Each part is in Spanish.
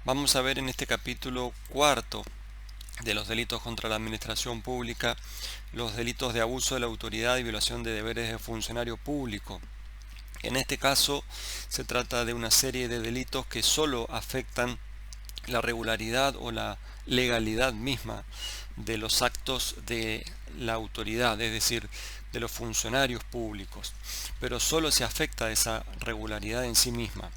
Vamos a ver en este capítulo cuarto de los delitos contra la administración pública los delitos de abuso de la autoridad y violación de deberes de funcionario público. En este caso se trata de una serie de delitos que solo afectan la regularidad o la legalidad misma de los actos de la autoridad, es decir, de los funcionarios públicos, pero solo se afecta esa regularidad en sí misma.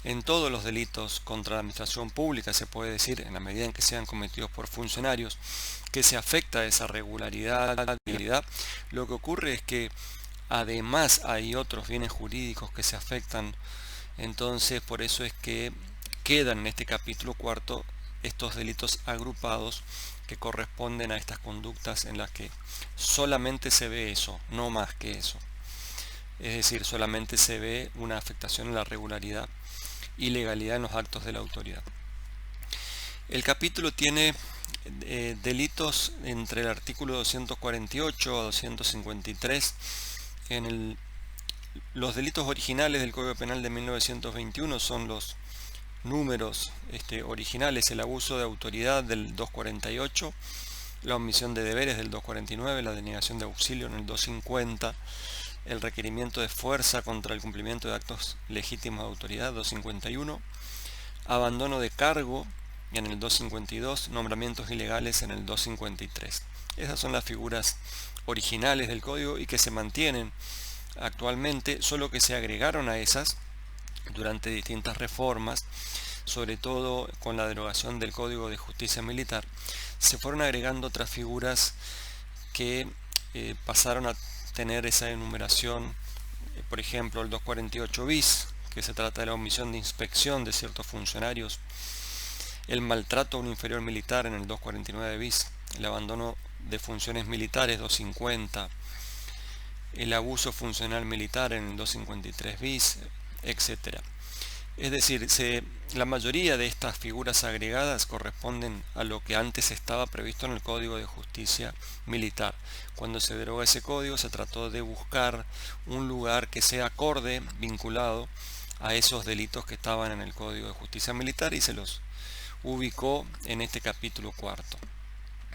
En todos los delitos contra la administración pública se puede decir, en la medida en que sean cometidos por funcionarios, que se afecta esa regularidad. Lo que ocurre es que además hay otros bienes jurídicos que se afectan, entonces por eso es que quedan en este capítulo cuarto estos delitos agrupados que corresponden a estas conductas en las que solamente se ve eso, no más que eso. Es decir, solamente se ve una afectación en la regularidad y legalidad en los actos de la autoridad. El capítulo tiene delitos entre el artículo 248 a 253. Los delitos originales del Código Penal de 1921 son los números originales: el abuso de autoridad del 248, la omisión de deberes del 249, la denegación de auxilio en el 250, el requerimiento de fuerza contra el cumplimiento de actos legítimos de autoridad 251, abandono de cargo en el 252, nombramientos ilegales en el 253. Esas son las figuras originales del código y que se mantienen actualmente, solo que se agregaron a esas durante distintas reformas, sobre todo con la derogación del Código de Justicia Militar. Se fueron agregando otras figuras que pasaron a tener esa enumeración, por ejemplo el 248 bis, que se trata de la omisión de inspección de ciertos funcionarios, el maltrato a un inferior militar en el 249 bis, el abandono de funciones militares 250, el abuso funcional militar en el 253 bis, etc. Es decir, la mayoría de estas figuras agregadas corresponden a lo que antes estaba previsto en el Código de Justicia Militar. Cuando se deroga ese código se trató de buscar un lugar que sea acorde, vinculado a esos delitos que estaban en el Código de Justicia Militar, y se los ubicó en este capítulo cuarto.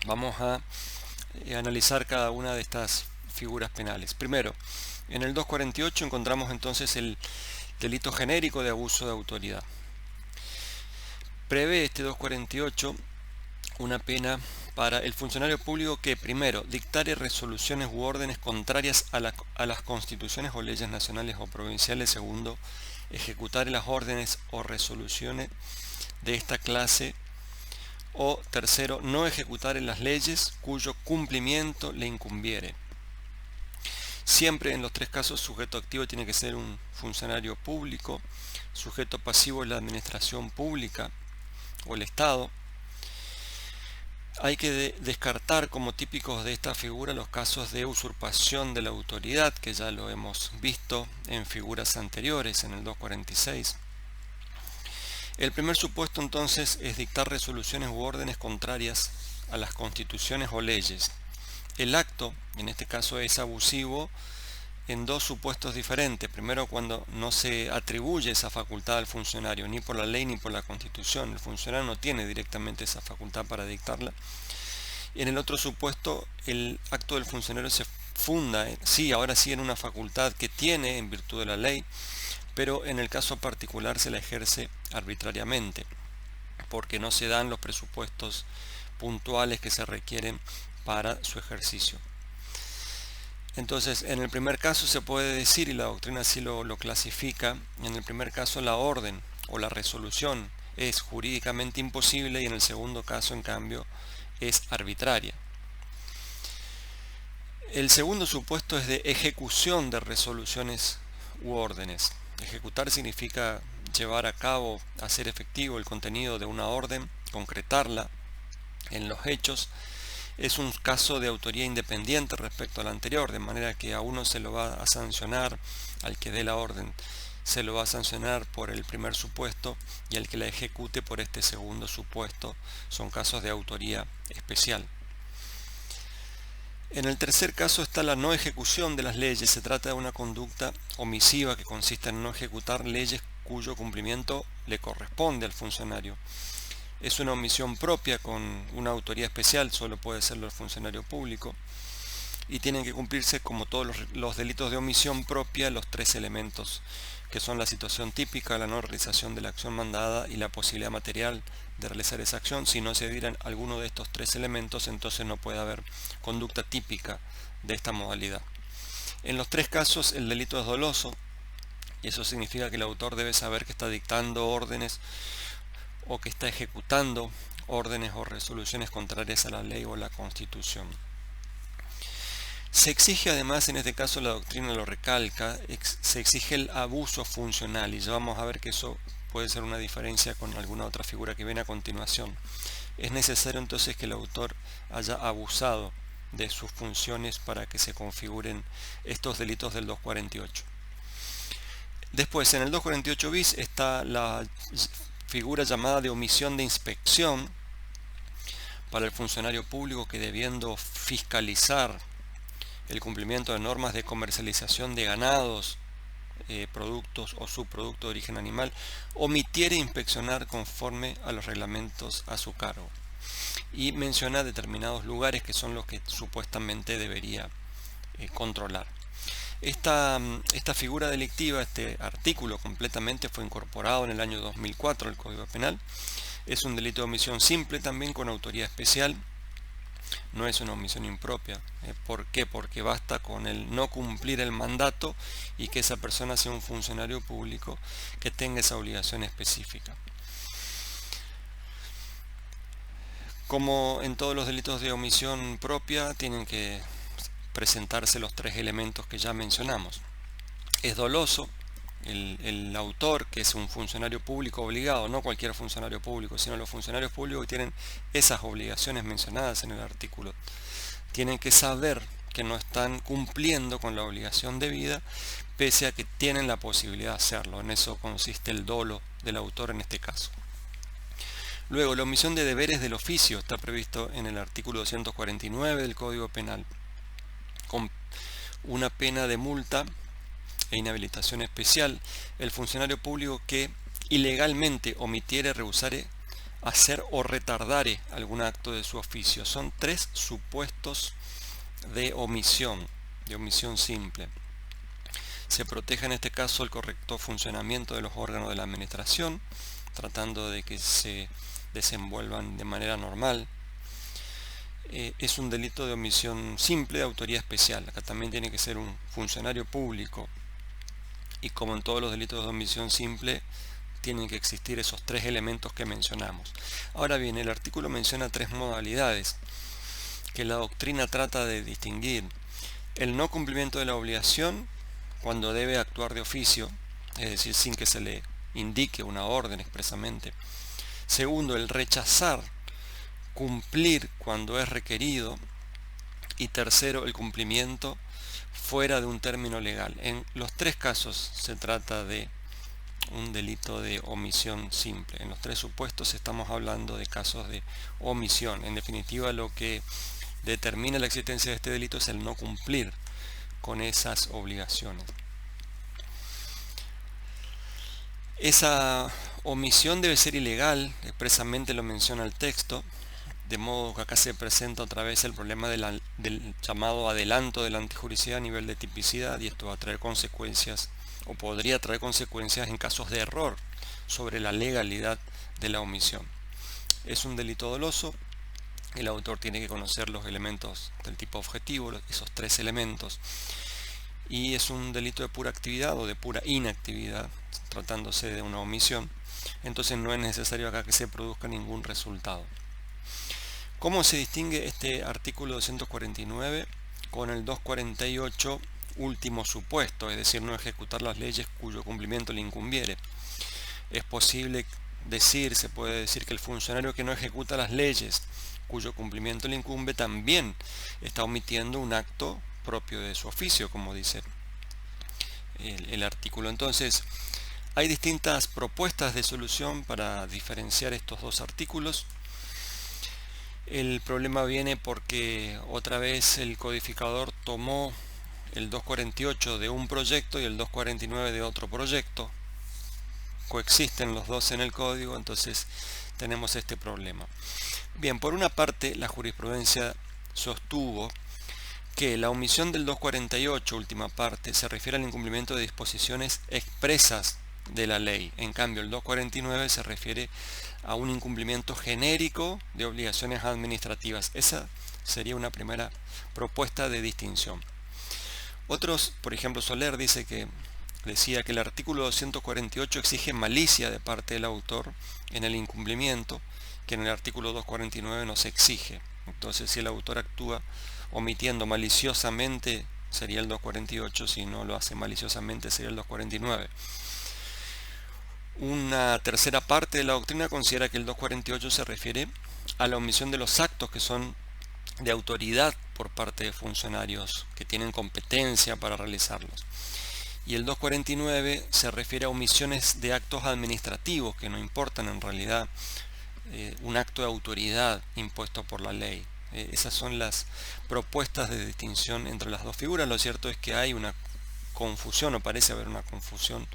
Vamos a analizar cada una de estas figuras penales. Primero, en el 248 encontramos entonces el delito genérico de abuso de autoridad. Prevé este 248 una pena para el funcionario público que, primero, dictare resoluciones u órdenes contrarias a las constituciones o leyes nacionales o provinciales; segundo, ejecutare las órdenes o resoluciones de esta clase; o tercero, no ejecutare las leyes cuyo cumplimiento le incumbiere. Siempre en los tres casos sujeto activo tiene que ser un funcionario público, sujeto pasivo es la administración pública o el Estado. Hay que descartar como típicos de esta figura los casos de usurpación de la autoridad, que ya lo hemos visto en figuras anteriores, en el 246. El primer supuesto entonces es dictar resoluciones u órdenes contrarias a las constituciones o leyes. El acto, en este caso, es abusivo en dos supuestos diferentes. Primero, cuando no se atribuye esa facultad al funcionario, ni por la ley ni por la Constitución. El funcionario no tiene directamente esa facultad para dictarla. Y en el otro supuesto, el acto del funcionario se funda, ahora sí, en una facultad que tiene en virtud de la ley, pero en el caso particular se la ejerce arbitrariamente, porque no se dan los presupuestos puntuales que se requieren para su ejercicio. Entonces, en el primer caso se puede decir, y la doctrina así lo clasifica, en el primer caso la orden o la resolución es jurídicamente imposible, y en el segundo caso, en cambio, es arbitraria. El segundo supuesto es de ejecución de resoluciones u órdenes. Ejecutar significa llevar a cabo, hacer efectivo el contenido de una orden, concretarla en los hechos. Es un caso de autoría independiente respecto al anterior, de manera que a uno se lo va a sancionar, al que dé la orden se lo va a sancionar por el primer supuesto, y al que la ejecute por este segundo supuesto. Son casos de autoría especial. En el tercer caso está la no ejecución de las leyes. Se trata de una conducta omisiva que consiste en no ejecutar leyes cuyo cumplimiento le corresponde al funcionario. Es una omisión propia con una autoría especial, solo puede serlo el funcionario público, y tienen que cumplirse, como todos los delitos de omisión propia, los tres elementos que son la situación típica, la no realización de la acción mandada y la posibilidad material de realizar esa acción. Si no se dieran alguno de estos tres elementos, entonces no puede haber conducta típica de esta modalidad. En los tres casos el delito es doloso, y eso significa que el autor debe saber que está dictando órdenes o que está ejecutando órdenes o resoluciones contrarias a la ley o la Constitución. Se exige además, en este caso la doctrina lo recalca, se exige el abuso funcional, y ya vamos a ver que eso puede ser una diferencia con alguna otra figura que viene a continuación. Es necesario entonces que el autor haya abusado de sus funciones para que se configuren estos delitos del 248. Después, en el 248 bis está la figura llamada de omisión de inspección para el funcionario público que, debiendo fiscalizar el cumplimiento de normas de comercialización de ganados, productos o subproductos de origen animal, omitiere inspeccionar conforme a los reglamentos a su cargo, y menciona determinados lugares que son los que supuestamente debería controlar. Esta figura delictiva, este artículo completamente, fue incorporado en el año 2004 al Código Penal. Es un delito de omisión simple también con autoría especial. No es una omisión impropia. ¿Por qué? Porque basta con el no cumplir el mandato y que esa persona sea un funcionario público que tenga esa obligación específica. Como en todos los delitos de omisión propia, tienen que presentarse los tres elementos que ya mencionamos. Es doloso el autor, que es un funcionario público obligado, no cualquier funcionario público, sino los funcionarios públicos que tienen esas obligaciones mencionadas en el artículo. Tienen que saber que no están cumpliendo con la obligación debida, pese a que tienen la posibilidad de hacerlo. En eso consiste el dolo del autor en este caso. Luego, la omisión de deberes del oficio está previsto en el artículo 249 del Código Penal, con una pena de multa e inhabilitación especial el funcionario público que ilegalmente omitiere, rehusare, hacer o retardare algún acto de su oficio. Son tres supuestos de omisión simple. Se protege en este caso el correcto funcionamiento de los órganos de la administración, tratando de que se desenvuelvan de manera normal. Es un delito de omisión simple de autoría especial. Acá también tiene que ser un funcionario público, y como en todos los delitos de omisión simple, tienen que existir esos tres elementos que mencionamos. Ahora bien, el artículo menciona tres modalidades que la doctrina trata de distinguir: el no cumplimiento de la obligación, cuando debe actuar de oficio, es decir, sin que se le indique una orden expresamente. Segundo, el rechazar cumplir cuando es requerido. Y tercero, el cumplimiento fuera de un término legal. En los tres casos se trata de un delito de omisión simple. En los tres supuestos estamos hablando de casos de omisión. En definitiva, lo que determina la existencia de este delito es el no cumplir con esas obligaciones. Esa omisión debe ser ilegal, expresamente lo menciona el texto, de modo que acá se presenta otra vez el problema del llamado adelanto de la antijuricidad a nivel de tipicidad, y esto va a traer consecuencias, o podría traer consecuencias en casos de error sobre la legalidad de la omisión. Es un delito doloso. El autor tiene que conocer los elementos del tipo objetivo, esos tres elementos, y es un delito de pura actividad o de pura inactividad, tratándose de una omisión. Entonces no es necesario acá que se produzca ningún resultado. ¿Cómo se distingue este artículo 249 con el 248, último supuesto, es decir, no ejecutar las leyes cuyo cumplimiento le incumbiere? Es posible decir, se puede decir que el funcionario que no ejecuta las leyes cuyo cumplimiento le incumbe también está omitiendo un acto propio de su oficio, como dice el artículo. Entonces, hay distintas propuestas de solución para diferenciar estos dos artículos. El problema viene porque otra vez el codificador tomó el 248 de un proyecto y el 249 de otro proyecto, coexisten los dos en el código, entonces tenemos este problema. Bien, por una parte la jurisprudencia sostuvo que la omisión del 248, última parte, se refiere al incumplimiento de disposiciones expresas de la ley. En cambio, el 249 se refiere a un incumplimiento genérico de obligaciones administrativas. Esa sería una primera propuesta de distinción. Otros, por ejemplo, Soler decía que el artículo 248 exige malicia de parte del autor en el incumplimiento, que en el artículo 249 no se exige. Entonces, si el autor actúa omitiendo maliciosamente, sería el 248, si no lo hace maliciosamente, sería el 249. Una tercera parte de la doctrina considera que el 248 se refiere a la omisión de los actos que son de autoridad por parte de funcionarios que tienen competencia para realizarlos. Y el 249 se refiere a omisiones de actos administrativos que no importan en realidad un acto de autoridad impuesto por la ley. Esas son las propuestas de distinción entre las dos figuras. Lo cierto es que hay una confusión, o parece haber una confusión,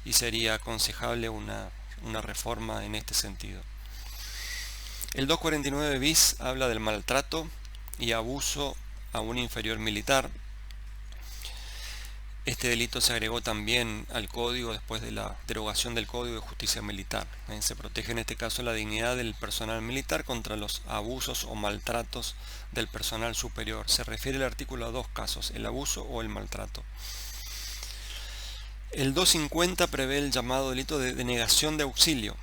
y sería aconsejable una reforma en este sentido. El 249 bis habla del maltrato y abuso a un inferior militar. Este delito se agregó también al código después de la derogación del Código de Justicia Militar. Se protege en este caso la dignidad del personal militar contra los abusos o maltratos del personal superior. Se refiere el artículo a dos casos, el abuso o el maltrato. El 250 prevé el llamado delito de denegación de auxilio.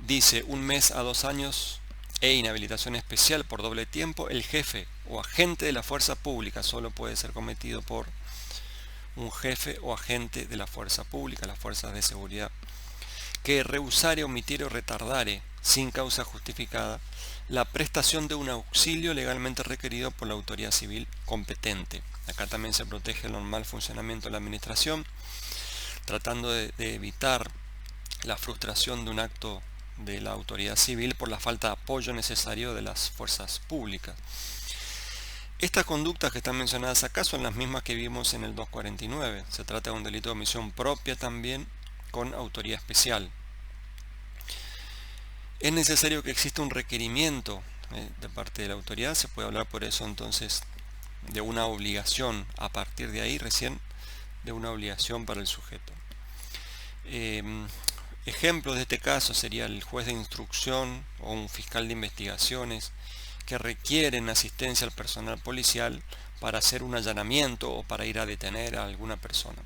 Dice 1 mes a 2 años e inhabilitación especial por doble tiempo. El jefe o agente de la fuerza pública solo puede ser cometido por un jefe o agente de la fuerza pública, las fuerzas de seguridad, que rehusare, omitiere o retardare sin causa justificada la prestación de un auxilio legalmente requerido por la autoridad civil competente. Acá también se protege el normal funcionamiento de la administración, tratando de evitar la frustración de un acto de la autoridad civil por la falta de apoyo necesario de las fuerzas públicas. Estas conductas que están mencionadas acá son las mismas que vimos en el 249. Se trata de un delito de omisión propia también con autoría especial. Es necesario que exista un requerimiento de parte de la autoridad. Se puede hablar por eso entonces de una obligación, a partir de ahí recién de una obligación para el sujeto. Ejemplos de este caso sería el juez de instrucción o un fiscal de investigaciones que requieren asistencia al personal policial para hacer un allanamiento o para ir a detener a alguna persona.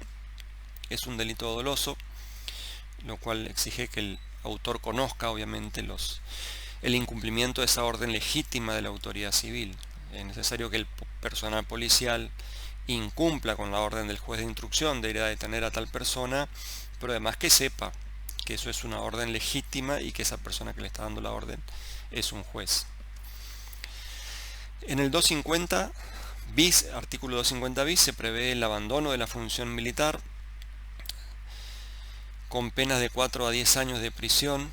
Es un delito doloso, lo cual exige que el autor conozca obviamente el incumplimiento de esa orden legítima de la autoridad civil. Es necesario que el personal policial incumpla con la orden del juez de instrucción de ir a detener a tal persona, pero además que sepa que eso es una orden legítima y que esa persona que le está dando la orden es un juez. En el 250 bis, artículo 250 bis, se prevé el abandono de la función militar con penas de 4 a 10 años de prisión,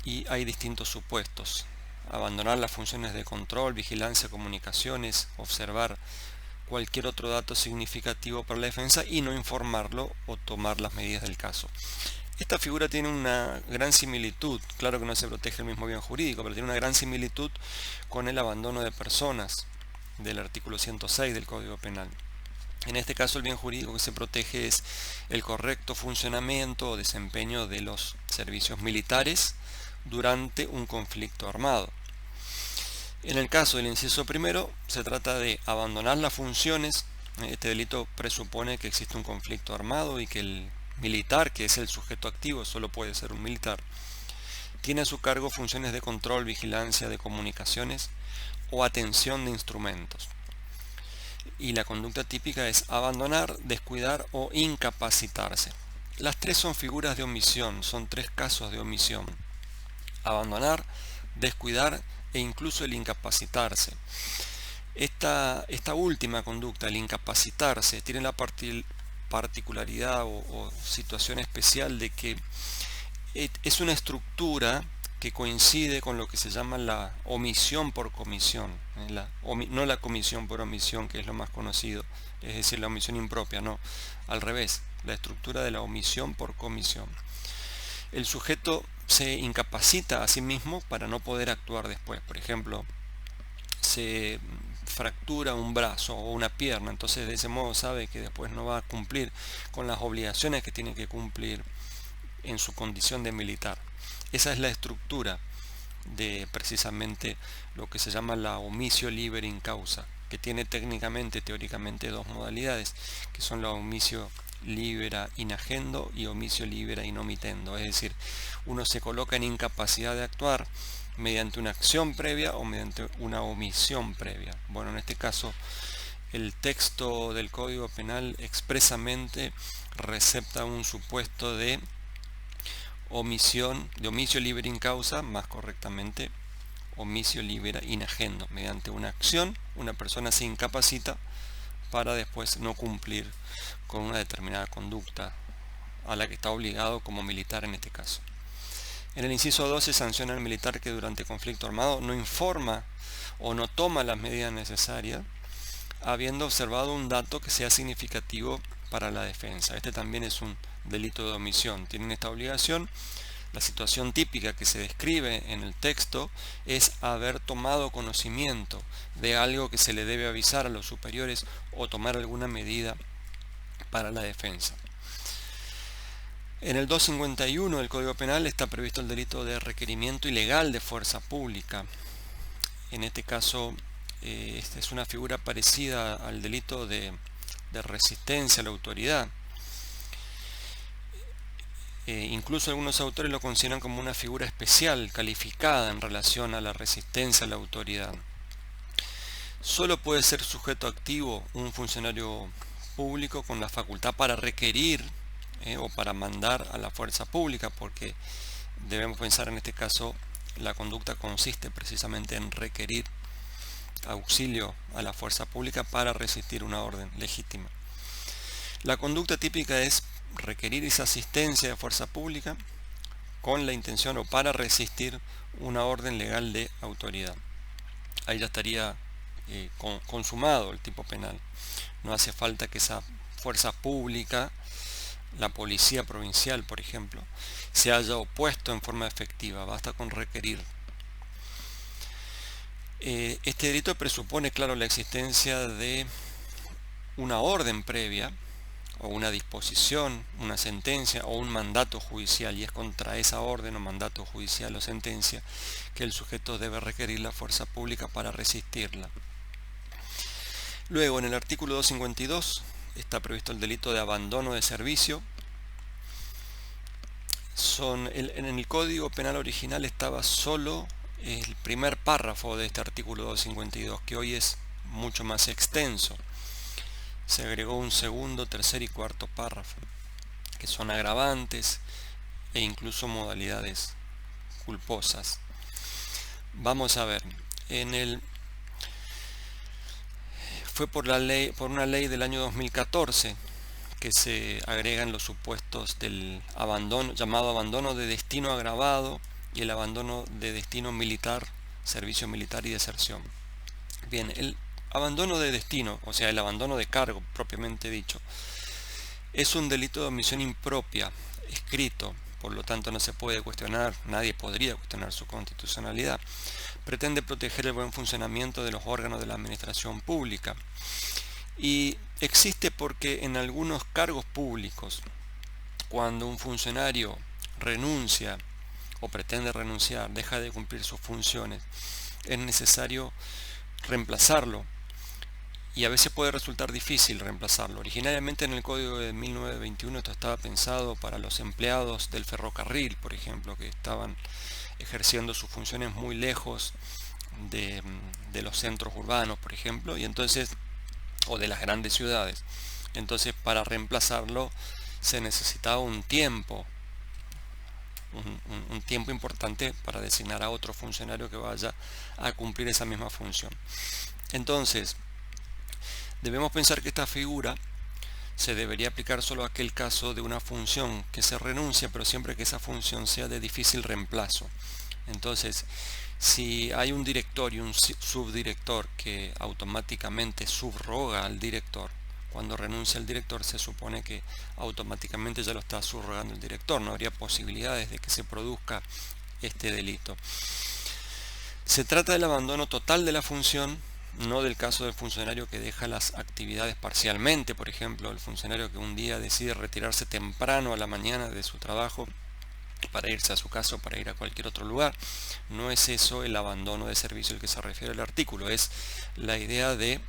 y hay distintos supuestos. Abandonar las funciones de control, vigilancia, comunicaciones, observar cualquier otro dato significativo para la defensa y no informarlo o tomar las medidas del caso. Esta figura tiene una gran similitud, claro que no se protege el mismo bien jurídico, pero tiene una gran similitud con el abandono de personas del artículo 106 del Código Penal. En este caso el bien jurídico que se protege es el correcto funcionamiento o desempeño de los servicios militares durante un conflicto armado. En el caso del inciso primero se trata de abandonar las funciones. Este delito presupone que existe un conflicto armado y que el militar, que es el sujeto activo, solo puede ser un militar, tiene a su cargo funciones de control, vigilancia de comunicaciones o atención de instrumentos. Y la conducta típica es abandonar, descuidar o incapacitarse. Las tres son figuras de omisión, son tres casos de omisión: abandonar, descuidar e incluso el incapacitarse. Esta última conducta, el incapacitarse, tiene la particularidad o situación especial de que es una estructura que coincide con lo que se llama la omisión por comisión, no la comisión por omisión, que es lo más conocido, es decir, la omisión impropia, no, al revés, la estructura de la omisión por comisión. El sujeto se incapacita a sí mismo para no poder actuar después. Por ejemplo, se fractura un brazo o una pierna, entonces de ese modo sabe que después no va a cumplir con las obligaciones que tiene que cumplir en su condición de militar. Esa es la estructura de precisamente lo que se llama la omisio libera in causa, que tiene teóricamente dos modalidades, que son la omisio libera in agendo y omisio libera in omitendo. Es decir, uno se coloca en incapacidad de actuar mediante una acción previa o mediante una omisión previa. Bueno, en este caso el texto del Código Penal expresamente recepta un supuesto de omisio libera in causa, más correctamente omisio libera in agendo. Mediante una acción una persona se incapacita para después no cumplir con una determinada conducta a la que está obligado como militar en este caso. En el inciso 2 se sanciona al militar que durante conflicto armado no informa o no toma las medidas necesarias habiendo observado un dato que sea significativo para la defensa. Este también es un delito de omisión. Tienen esta obligación. La situación típica que se describe en el texto es haber tomado conocimiento de algo que se le debe avisar a los superiores o tomar alguna medida para la defensa. En el 251 del Código Penal está previsto el delito de requerimiento ilegal de fuerza pública. En este caso, esta es una figura parecida al delito de resistencia a la autoridad. Incluso algunos autores lo consideran como una figura especial, calificada en relación a la resistencia a la autoridad. Solo puede ser sujeto activo un funcionario público con la facultad para requerir o para mandar a la fuerza pública, porque debemos pensar en este caso la conducta consiste precisamente en requerir auxilio a la fuerza pública para resistir una orden legítima. La conducta típica es requerir esa asistencia de fuerza pública con la intención o para resistir una orden legal de autoridad. Ahí ya estaría consumado el tipo penal. No hace falta que esa fuerza pública, la policía provincial por ejemplo, se haya opuesto en forma efectiva, basta con requerir. Este delito presupone, claro, la existencia de una orden previa o una disposición, una sentencia o un mandato judicial, y es contra esa orden o mandato judicial o sentencia que el sujeto debe requerir la fuerza pública para resistirla. Luego, en el artículo 252 está previsto el delito de abandono de servicio. En el Código Penal original estaba solo el primer párrafo de este artículo 252, que hoy es mucho más extenso. Se agregó un segundo, tercer y cuarto párrafo, que son agravantes e incluso modalidades culposas. Vamos a ver, fue por una ley del año 2014 que se agregan los supuestos del abandono, llamado abandono de destino agravado, y el abandono de destino militar, servicio militar y deserción. Bien, el abandono de destino, o sea, el abandono de cargo propiamente dicho, es un delito de omisión impropia, escrito, por lo tanto no se puede cuestionar, nadie podría cuestionar su constitucionalidad. Pretende proteger el buen funcionamiento de los órganos de la administración pública y existe porque en algunos cargos públicos, cuando un funcionario renuncia o pretende renunciar, deja de cumplir sus funciones, es necesario reemplazarlo, y a veces puede resultar difícil reemplazarlo. Originariamente en el Código de 1921 esto estaba pensado para los empleados del ferrocarril, por ejemplo, que estaban ejerciendo sus funciones muy lejos de los centros urbanos, por ejemplo, y entonces, o de las grandes ciudades. Entonces, para reemplazarlo se necesitaba un tiempo importante para designar a otro funcionario que vaya a cumplir esa misma función. Entonces, debemos pensar que esta figura se debería aplicar solo a aquel caso de una función que se renuncia, pero siempre que esa función sea de difícil reemplazo. Entonces, si hay un director y un subdirector que automáticamente subroga al director, cuando renuncia el director se supone que automáticamente ya lo está subrogando el director, no habría posibilidades de que se produzca este delito. Se trata del abandono total de la función, no del caso del funcionario que deja las actividades parcialmente, por ejemplo, el funcionario que un día decide retirarse temprano a la mañana de su trabajo para irse a su casa o para ir a cualquier otro lugar. No es eso el abandono de servicio al que se refiere el artículo, es la idea de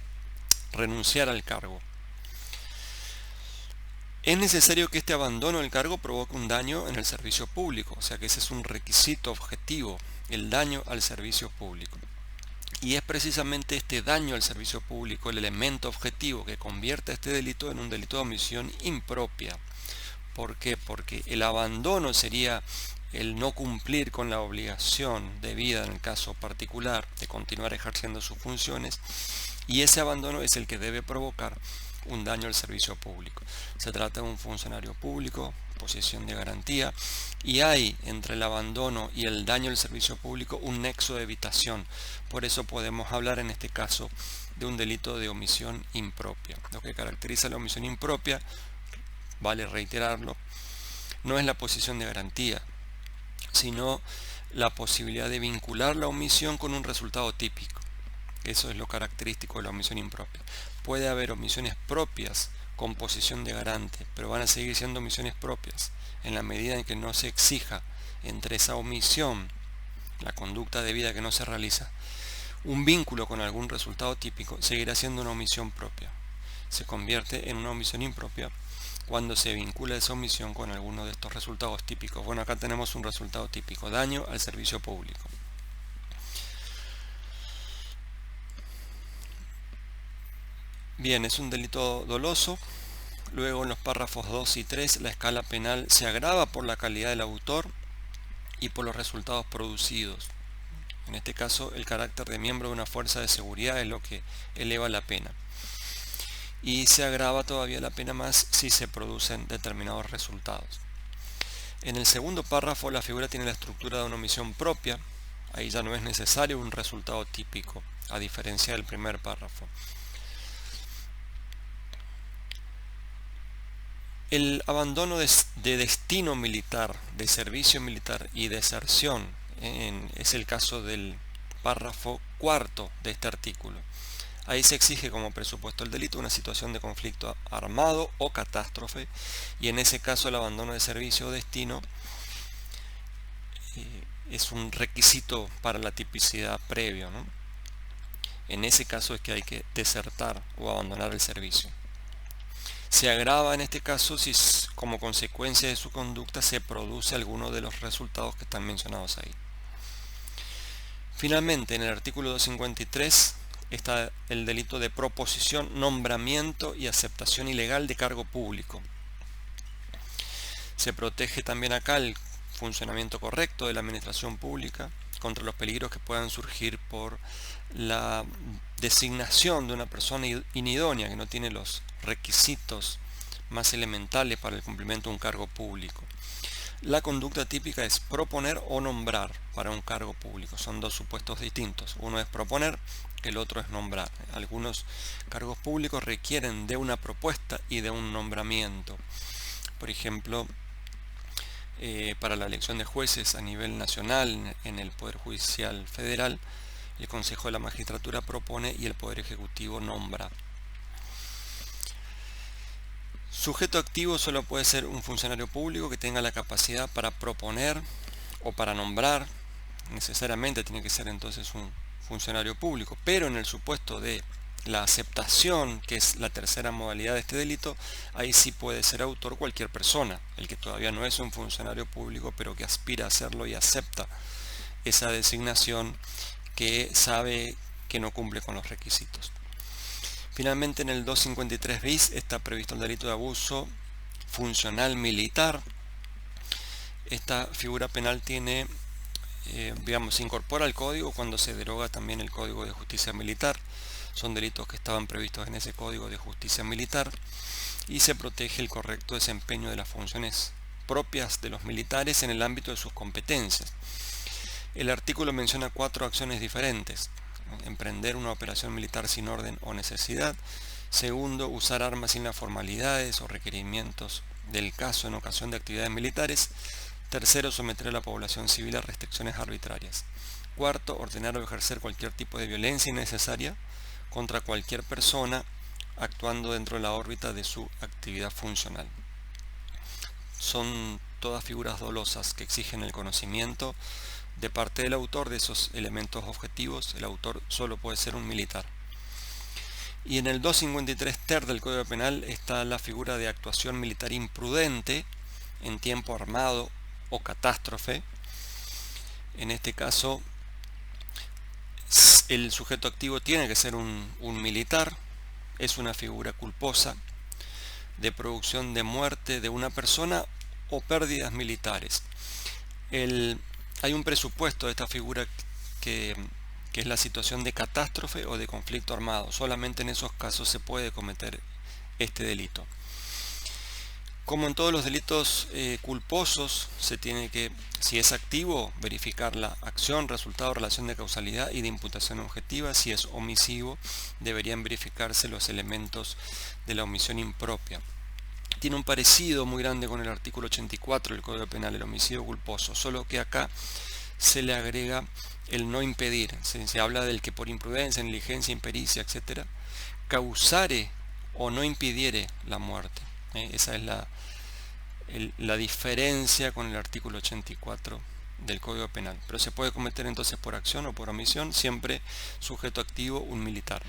renunciar al cargo. Es necesario que este abandono del cargo provoque un daño en el servicio público, o sea que ese es un requisito objetivo, el daño al servicio público. Y es precisamente este daño al servicio público el elemento objetivo que convierte este delito en un delito de omisión impropia. ¿Por qué? Porque el abandono sería el no cumplir con la obligación debida en el caso particular de continuar ejerciendo sus funciones, y ese abandono es el que debe provocar un daño al servicio público. Se trata de un funcionario público, posición de garantía, y hay entre el abandono y el daño al servicio público un nexo de evitación. Por eso podemos hablar en este caso de un delito de omisión impropia. Lo que caracteriza la omisión impropia, vale reiterarlo, no es la posición de garantía, sino la posibilidad de vincular la omisión con un resultado típico. Eso es lo característico de la omisión impropia. Puede haber omisiones propias con posición de garante, pero van a seguir siendo omisiones propias en la medida en que no se exija entre esa omisión, la conducta debida que no se realiza, un vínculo con algún resultado típico, seguirá siendo una omisión propia. Se convierte en una omisión impropia cuando se vincula esa omisión con alguno de estos resultados típicos. Bueno, acá tenemos un resultado típico: daño al servicio público. Bien, es un delito doloso. Luego en los párrafos 2 y 3 la escala penal se agrava por la calidad del autor y por los resultados producidos. En este caso, el carácter de miembro de una fuerza de seguridad es lo que eleva la pena. Y se agrava todavía la pena más si se producen determinados resultados. En el segundo párrafo la figura tiene la estructura de una omisión propia. Ahí ya no es necesario un resultado típico, a diferencia del primer párrafo. El abandono de destino militar, de servicio militar y deserción es el caso del párrafo cuarto de este artículo. Ahí se exige como presupuesto del delito una situación de conflicto armado o catástrofe, y en ese caso el abandono de servicio o destino es un requisito para la tipicidad previo, ¿no? En ese caso es que hay que desertar o abandonar el servicio. Se agrava en este caso si como consecuencia de su conducta se produce alguno de los resultados que están mencionados ahí. Finalmente, en el artículo 253 está el delito de proposición, nombramiento y aceptación ilegal de cargo público. Se protege también acá el funcionamiento correcto de la administración pública contra los peligros que puedan surgir por la designación de una persona inidónea que no tiene los requisitos más elementales para el cumplimiento de un cargo público. La conducta típica es proponer o nombrar para un cargo público. Son dos supuestos distintos. Uno es proponer, el otro es nombrar. Algunos cargos públicos requieren de una propuesta y de un nombramiento. Por ejemplo, para la elección de jueces a nivel nacional en el Poder Judicial Federal, el Consejo de la Magistratura propone y el Poder Ejecutivo nombra. Sujeto activo solo puede ser un funcionario público que tenga la capacidad para proponer o para nombrar. Necesariamente tiene que ser entonces un funcionario público, pero en el supuesto de la aceptación, que es la tercera modalidad de este delito, ahí sí puede ser autor cualquier persona, el que todavía no es un funcionario público pero que aspira a serlo y acepta esa designación, que sabe que no cumple con los requisitos. Finalmente, en el 253 bis está previsto el delito de abuso funcional militar. Esta figura penal tiene, se incorpora al código cuando se deroga también el Código de Justicia Militar. Son delitos que estaban previstos en ese Código de Justicia Militar, y se protege el correcto desempeño de las funciones propias de los militares en el ámbito de sus competencias. El artículo menciona 4 acciones diferentes: emprender una operación militar sin orden o necesidad; segundo, usar armas sin las formalidades o requerimientos del caso en ocasión de actividades militares; tercero, someter a la población civil a restricciones arbitrarias; cuarto, ordenar o ejercer cualquier tipo de violencia innecesaria contra cualquier persona actuando dentro de la órbita de su actividad funcional. Son todas figuras dolosas que exigen el conocimiento de parte del autor de esos elementos objetivos. El autor solo puede ser un militar. Y en el 253 ter del Código Penal está la figura de actuación militar imprudente en tiempo armado o catástrofe. En este caso, el sujeto activo tiene que ser un militar. Es una figura culposa de producción de muerte de una persona o pérdidas militares. Hay un presupuesto de esta figura que es la situación de catástrofe o de conflicto armado. Solamente en esos casos se puede cometer este delito. Como en todos los delitos culposos, se tiene que, si es activo, verificar la acción, resultado, relación de causalidad y de imputación objetiva. Si es omisivo, deberían verificarse los elementos de la omisión impropia. Tiene un parecido muy grande con el artículo 84 del Código Penal, el homicidio culposo, solo que acá se le agrega el no impedir. Se habla del que por imprudencia, negligencia, impericia, etc., causare o no impidiere la muerte. Esa es la diferencia con el artículo 84 del Código Penal. Pero se puede cometer entonces por acción o por omisión, siempre sujeto activo un militar.